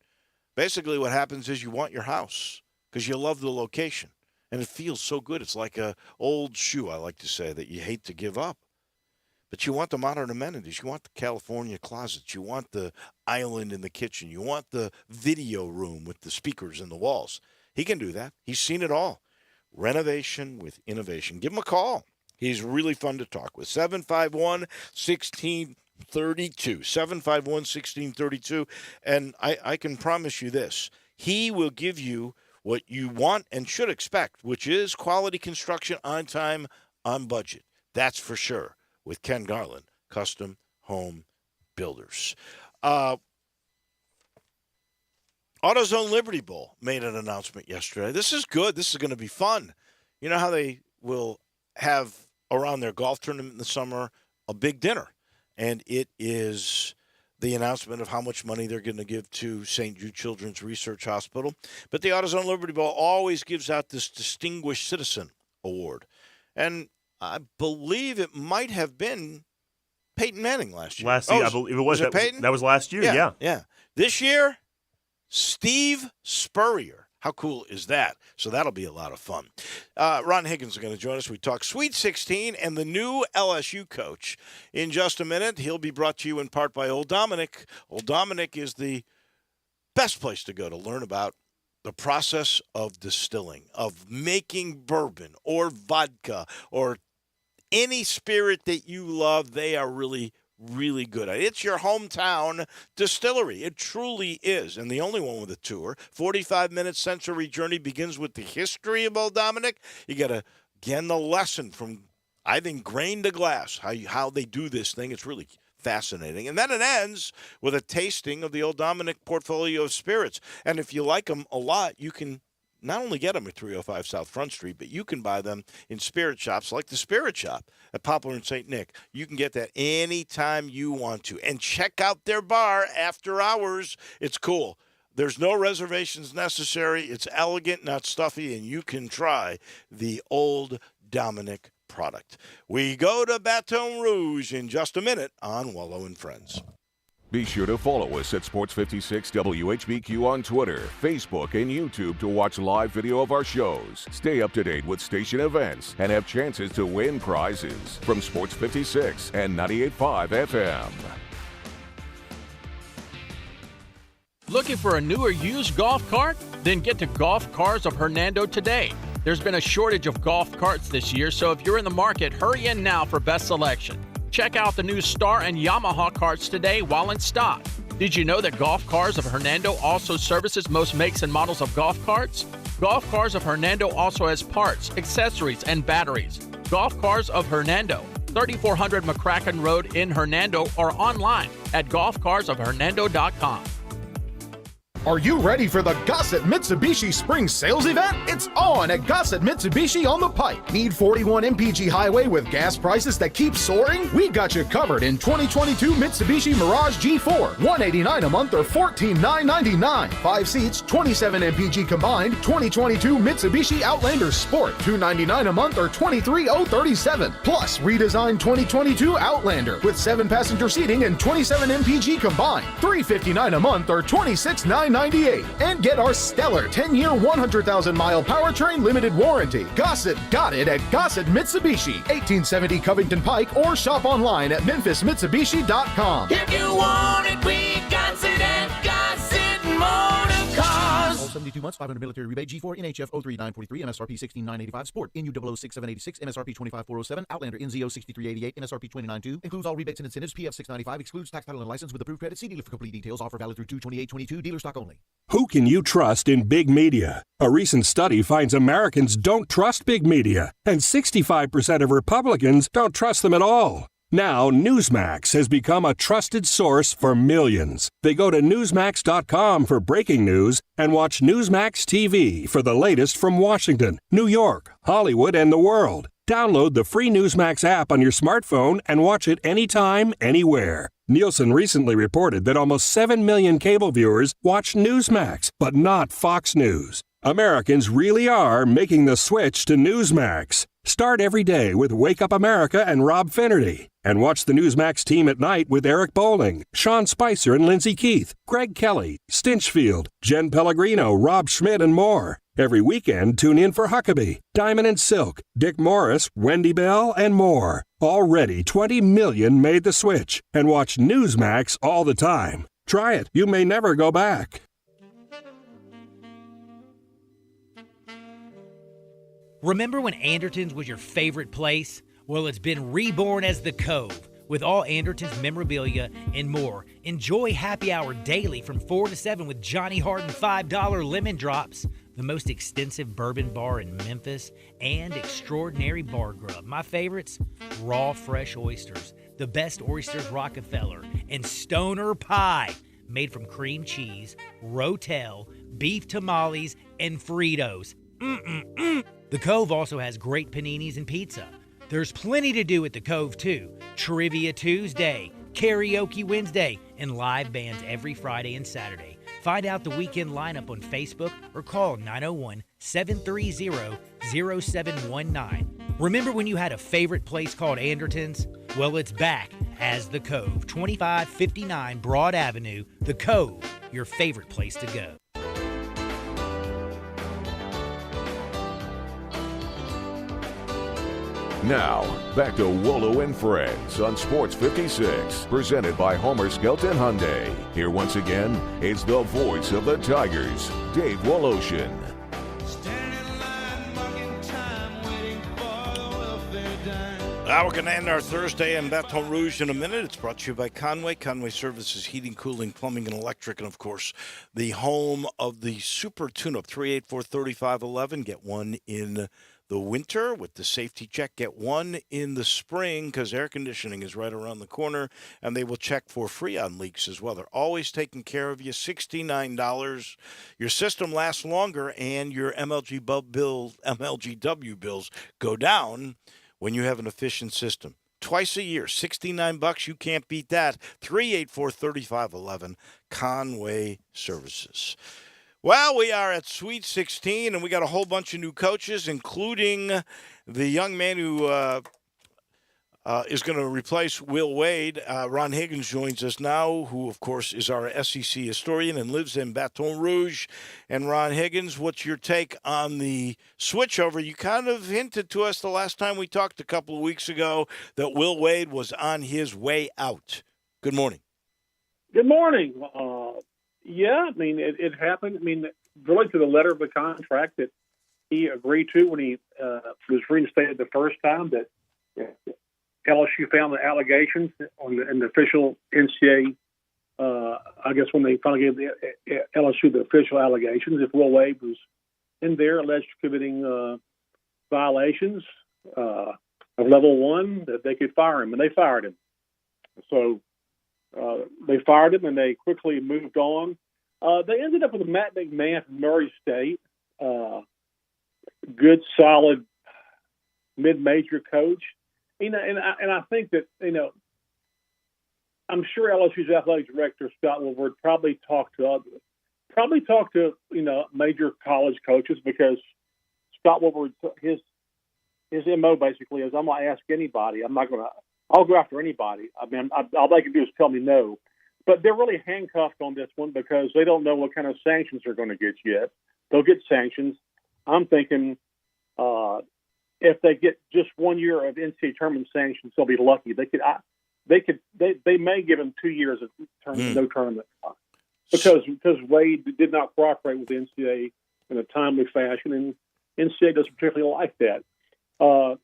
Basically, what happens is you want your house because you love the location, and it feels so good. It's like an old shoe, I like to say, that you hate to give up. But you want the modern amenities. You want the California closets. You want the island in the kitchen. You want the video room with the speakers in the walls. He can do that. He's seen it all. Renovation with innovation. Give him a call. He's really fun to talk with. 751-1632. 751-1632. And I can promise you this. He will give you what you want and should expect, which is quality construction on time, on budget. That's for sure. With Ken Garland, Custom Home Builders. AutoZone Liberty Bowl made an announcement yesterday. This is good. This is going to be fun. You know how they will have around their golf tournament in the summer a big dinner, and it is the announcement of how much money they're going to give to St. Jude Children's Research Hospital. But the AutoZone Liberty Bowl always gives out this Distinguished Citizen Award, and I believe it might have been Peyton Manning last year. I believe it was. Peyton? That was last year, yeah. This year, Steve Spurrier. How cool is that? So that'll be a lot of fun. Ron Higgins is going to join us. We talk Sweet 16 and the new LSU coach in just a minute. He'll be brought to you in part by Old Dominick. Old Dominick is the best place to go to learn about the process of distilling, of making bourbon or vodka or any spirit that you love. They are really, really good at it. It's your hometown distillery. It truly is. And the only one with a tour. 45-minute sensory journey begins with the history of Old Dominick. You got to, again, the lesson from, I think, grain to glass, how they do this thing. It's really fascinating. And then it ends with a tasting of the Old Dominick portfolio of spirits. And if you like them a lot, you can not only get them at 305 South Front Street, but you can buy them in spirit shops like the Spirit Shop at Poplar and St. Nick. You can get that anytime you want to. And check out their bar after hours. It's cool. There's no reservations necessary. It's elegant, not stuffy, and you can try the Old Dominick product. We go to Baton Rouge in just a minute on Wolo and Friends. Be sure to follow us at Sports 56 WHBQ on Twitter, Facebook, and YouTube to watch live video of our shows. Stay up to date with station events and have chances to win prizes from Sports 56 and 98.5 FM. Looking for a new or used golf cart? Then get to Golf Cars of Hernando today. There's been a shortage of golf carts this year, so if you're in the market, hurry in now for best selection. Check out the new Star and Yamaha carts today while in stock. Did you know that Golf Cars of Hernando also services most makes and models of golf carts? Golf Cars of Hernando also has parts, accessories, and batteries. Golf Cars of Hernando, 3400 McCracken Road in Hernando, or online at golfcarsofhernando.com. Are you ready for the Gossett Mitsubishi Spring Sales Event? It's on at Gossett Mitsubishi on the Pike. Need 41 MPG highway with gas prices that keep soaring? We got you covered in 2022 Mitsubishi Mirage G4. $189 a month or $14,999. 5 seats, 27 MPG combined. 2022 Mitsubishi Outlander Sport. $299 a month or $23,037. Plus redesigned 2022 Outlander with 7-passenger seating and 27 MPG combined. $359 a month or $26,998. And get our stellar 10-year, 100,000-mile powertrain limited warranty. Gossett got it at Gossett Mitsubishi, 1870 Covington Pike, or shop online at memphismitsubishi.com. If you want it, we got it at Gossett Motor Cars. All 72 months, 500 military rebate, G4, NHF 03943, MSRP 16985, Sport, NU 06786, MSRP 25407, Outlander NZO 6388, MSRP 292, includes all rebates and incentives, PF 695, excludes tax title and license with approved credit. See dealer for complete details. Offer valid through 2/28/22, dealer stock only. Who can you trust in big media? A recent study finds Americans don't trust big media, and 65% of Republicans don't trust them at all. Now, Newsmax has become a trusted source for millions. They go to Newsmax.com for breaking news and watch Newsmax TV for the latest from Washington, New York, Hollywood, and the world. Download the free Newsmax app on your smartphone and watch it anytime, anywhere. Nielsen recently reported that almost 7 million cable viewers watch Newsmax, but not Fox News. Americans really are making the switch to Newsmax. Start every day with Wake Up America and Rob Finnerty. And watch the Newsmax team at night with Eric Bowling, Sean Spicer and Lindsey Keith, Greg Kelly, Stinchfield, Jen Pellegrino, Rob Schmidt, and more. Every weekend, tune in for Huckabee, Diamond and Silk, Dick Morris, Wendy Bell, and more. Already 20 million made the switch and watch Newsmax all the time. Try it. You may never go back. Remember when Anderton's was your favorite place? Well, it's been reborn as The Cove. With all Anderton's memorabilia and more, enjoy happy hour daily from 4 to 7 with Johnny Harden $5 lemon drops, the most extensive bourbon bar in Memphis, and extraordinary bar grub. My favorites, raw fresh oysters, the best oysters Rockefeller, and stoner pie made from cream cheese, rotel, beef tamales, and Fritos. The Cove also has great paninis and pizza. There's plenty to do at the Cove, too. Trivia Tuesday, Karaoke Wednesday, and live bands every Friday and Saturday. Find out the weekend lineup on Facebook or call 901-730-0719. Remember when you had a favorite place called Anderton's? Well, it's back as The Cove, 2559 Broad Avenue. The Cove, your favorite place to go. Now, back to Wolo and Friends on Sports 56, presented by Homer Skelton Hyundai. Here once again, it's the voice of the Tigers, Dave Woloshin. We're going to end our Thursday in Baton Rouge in a minute. It's brought to you by Conway. Conway Services, heating, cooling, plumbing, and electric. And, of course, the home of the Super Tune-Up, 384-3511. Get one in the winter with the safety check. Get one in the spring because air conditioning is right around the corner, and they will check for Freon leaks as well. They're always taking care of you. $69. Your system lasts longer, and your MLGW bills go down when you have an efficient system. Twice a year, $69. You can't beat that. 384-3511, Conway Services. Well, we are at Sweet 16, and we got a whole bunch of new coaches, including the young man who is going to replace Will Wade. Ron Higgins joins us now, who, of course, is our SEC historian and lives in Baton Rouge. And, Ron Higgins, what's your take on the switchover? You kind of hinted to us the last time we talked a couple of weeks ago that Will Wade was on his way out. Good morning. Good morning. Yeah, I mean, it happened. I mean, really to the letter of the contract that he agreed to when he was reinstated the first time, that LSU found the allegations in the official NCAA, I guess when they finally gave the LSU the official allegations, if Will Wade was in there alleged committing violations of level 1, that they could fire him, and they fired him. So they fired him, and they quickly moved on. They ended up with Matt McMahon from Murray State, good, solid, mid-major coach. You know, and I think that, you know, I'm sure LSU's athletic director Scott Woodward probably talked to you know, major college coaches, because Scott Woodward, his MO basically is, I'm going to ask anybody. I'll go after anybody. I mean, all they can do is tell me no. But they're really handcuffed on this one because they don't know what kind of sanctions they're going to get yet. They'll get sanctions. I'm thinking if they get just 1 year of NCAA tournament sanctions, they'll be lucky. They may give them 2 years of no tournament because Wade did not cooperate with the NCAA in a timely fashion, and NCAA doesn't particularly like that. So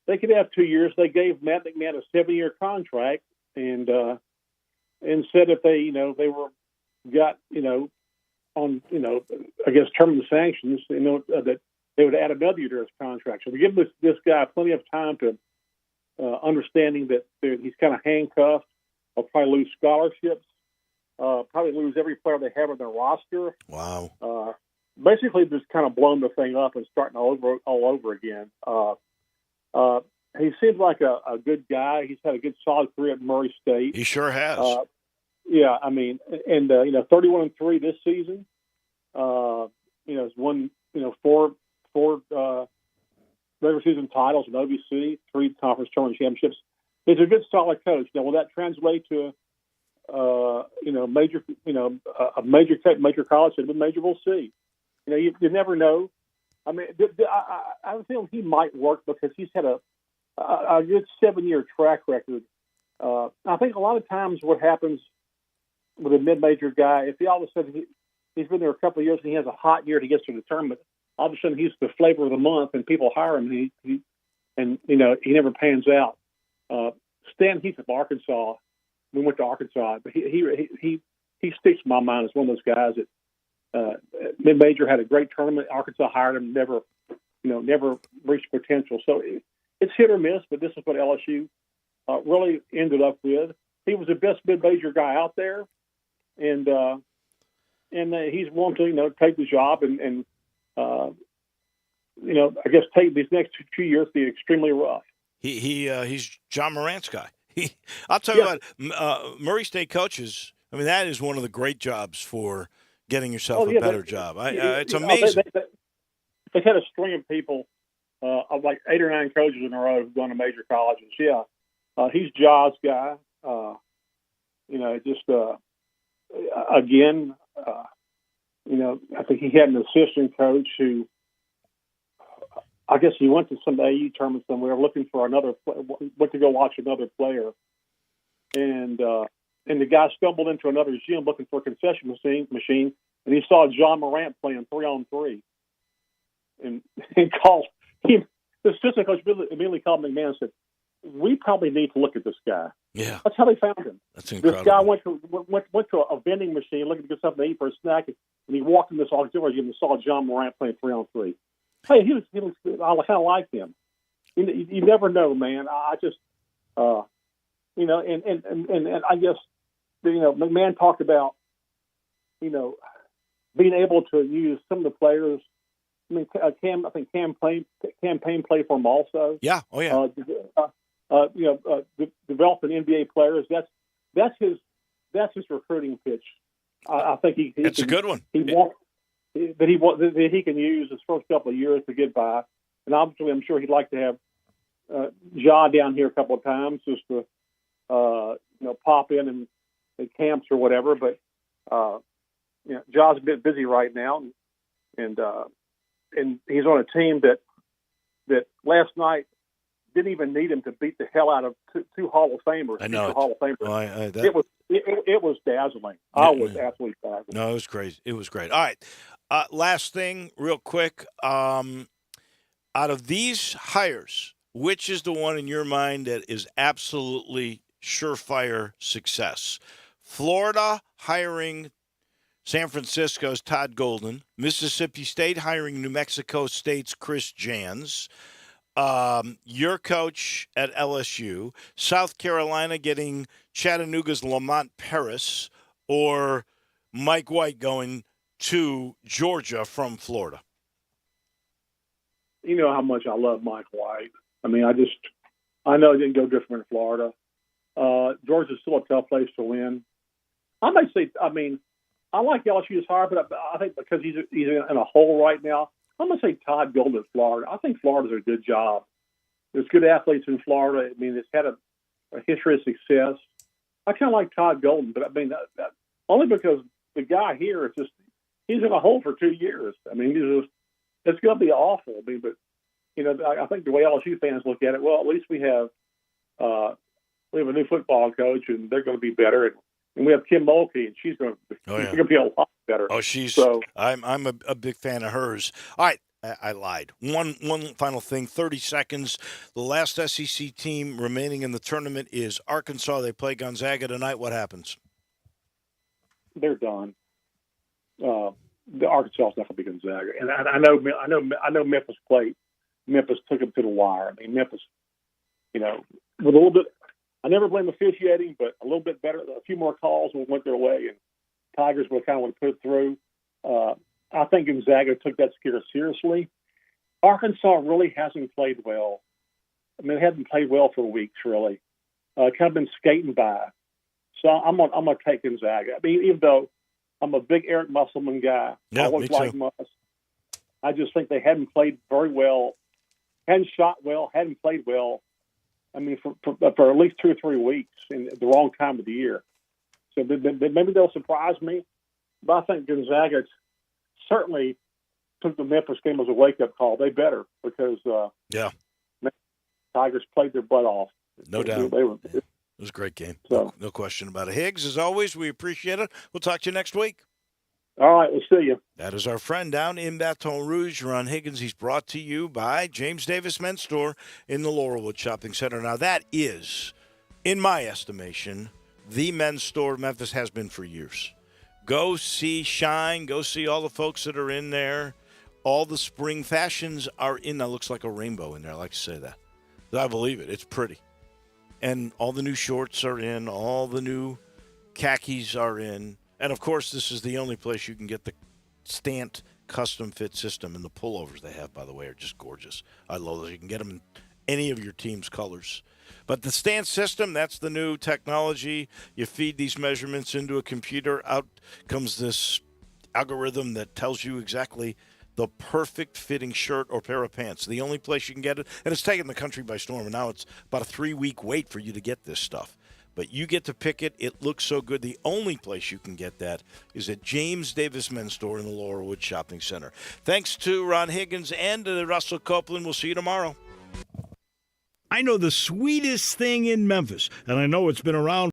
they could have 2 years. They gave Matt McMahon a 7-year contract, and said if they got on I guess terminal sanctions, that they would add another year to his contract. So they give this guy plenty of time to understanding that he's kind of handcuffed. They'll probably lose scholarships. Probably lose every player they have on their roster. Wow. basically just kind of blown the thing up and starting all over again. He seems like a good guy. He's had a good, solid career at Murray State. He sure has. Yeah, I mean, and 31-3 this season. Has won four regular season titles in OVC, 3 conference tournament championships. He's a good, solid coach. Now, will that translate to a major college and a major? We'll see. You never know. I mean, I have a feeling he might work because he's had a good 7-year track record. I think a lot of times what happens with a mid-major guy, if he all of a sudden he's been there a couple of years and he has a hot year and he gets to the tournament, all of a sudden he's the flavor of the month and people hire him and he never pans out. Stan Heath of Arkansas, we went to Arkansas, but he sticks in my mind as one of those guys that mid-major had a great tournament. Arkansas hired him, never reached potential. So it's hit or miss, but this is what LSU really ended up with. He was the best mid-major guy out there, and he's willing to take the job and I guess take these next 2 years be extremely rough. He's John Morant's guy. I'll tell you what, Murray State coaches. I mean, that is one of the great jobs for getting yourself a better job. It's amazing. They've had a string of people, of like 8 or 9 coaches in a row who've gone to major colleges. Yeah, he's Jaws' guy. I think he had an assistant coach who, I guess he went to some AU tournament somewhere looking for went to go watch another player. And the guy stumbled into another gym looking for a concession machine, and he saw John Morant playing 3-on-3. And called him. The assistant coach immediately called McMahon and said, "We probably need to look at this guy." Yeah, that's how they found him. That's incredible. This guy went to a vending machine looking to get something to eat for a snack, and he walked in this auxiliary gym and saw John Morant playing 3-on-3. Hey, he was I kind of like him. You never know, man. I just and I guess McMahon talked about being able to use some of the players. I mean, campaign play for him also. Yeah. Oh yeah. Developing NBA players. That's his recruiting pitch. I think it's a good one. That he can use his first couple of years to get by, and obviously I'm sure he'd like to have Ja down here a couple of times just to pop in and camps or whatever. But Ja's a bit busy right now, and he's on a team that last night didn't even need him to beat the hell out of two Hall of Famers. I know. Hall of Famers. It was dazzling. I was absolutely dazzling. No, it was crazy. It was great. All right. Last thing, real quick. Out of these hires, which is the one in your mind that is absolutely surefire success? Florida hiring San Francisco's Todd Golden, Mississippi State hiring New Mexico State's Chris Jans, your coach at LSU, South Carolina getting Chattanooga's Lamont Paris, or Mike White going to Georgia from Florida? You know how much I love Mike White. I mean, I know it didn't go different in Florida. Georgia's still a tough place to win. I might say, I like LSU's hire, but I think because he's in a hole right now, I'm going to say Todd Golden at Florida. I think Florida's a good job. There's good athletes in Florida. I mean, it's had a history of success. I kind of like Todd Golden, but that only because the guy here is he's in a hole for 2 years. I mean, it's going to be awful. I mean, but I think the way LSU fans look at it, well, at least we have a new football coach, and they're going to be better. And we have Kim Mulkey, and she's going to be a lot better. Oh, I'm a big fan of hers. All right, I lied. One final thing, 30 seconds. The last SEC team remaining in the tournament is Arkansas. They play Gonzaga tonight. What happens? They're done. The Arkansas is not going to be Gonzaga, and I know Memphis played. Memphis took them to the wire. I mean, Memphis, with a little bit. I never blame officiating, but a little bit better. A few more calls went their way, and Tigers will kind of want to put it through. I think Gonzaga took that scare seriously. Arkansas really hasn't played well. I mean, they haven't played well for weeks, really. Kind of been skating by. So I'm gonna take Gonzaga. I mean, even though I'm a big Eric Musselman guy, I always like Muss. I just think they hadn't played very well, hadn't shot well, hadn't played well. I mean, for at least 2 or 3 weeks in the wrong time of the year. So maybe they'll surprise me. But I think Gonzaga certainly took the Memphis game as a wake-up call. They better, because Tigers played their butt off. No doubt. It was a great game. So, no question about it. Higgs, as always, we appreciate it. We'll talk to you next week. All right, we'll see you. That is our friend down in Baton Rouge, Ron Higgins. He's brought to you by James Davis Men's Store in the Laurelwood Shopping Center. Now, that is, in my estimation, the men's store Memphis has been for years. Go see Shine. Go see all the folks that are in there. All the spring fashions are in. That looks like a rainbow in there. I like to say that. I believe it. It's pretty. And all the new shorts are in. All the new khakis are in. And, of course, this is the only place you can get the Stant custom fit system. And the pullovers they have, by the way, are just gorgeous. I love those. You can get them in any of your team's colors. But the Stant system, that's the new technology. You feed these measurements into a computer. Out comes this algorithm that tells you exactly the perfect fitting shirt or pair of pants. The only place you can get it. And it's taken the country by storm. And now it's about a 3-week wait for you to get this stuff. But you get to pick it. It looks so good. The only place you can get that is at James Davis Men's Store in the Laurelwood Shopping Center. Thanks to Ron Higgins and to Russell Copeland. We'll see you tomorrow. I know the sweetest thing in Memphis, and I know it's been around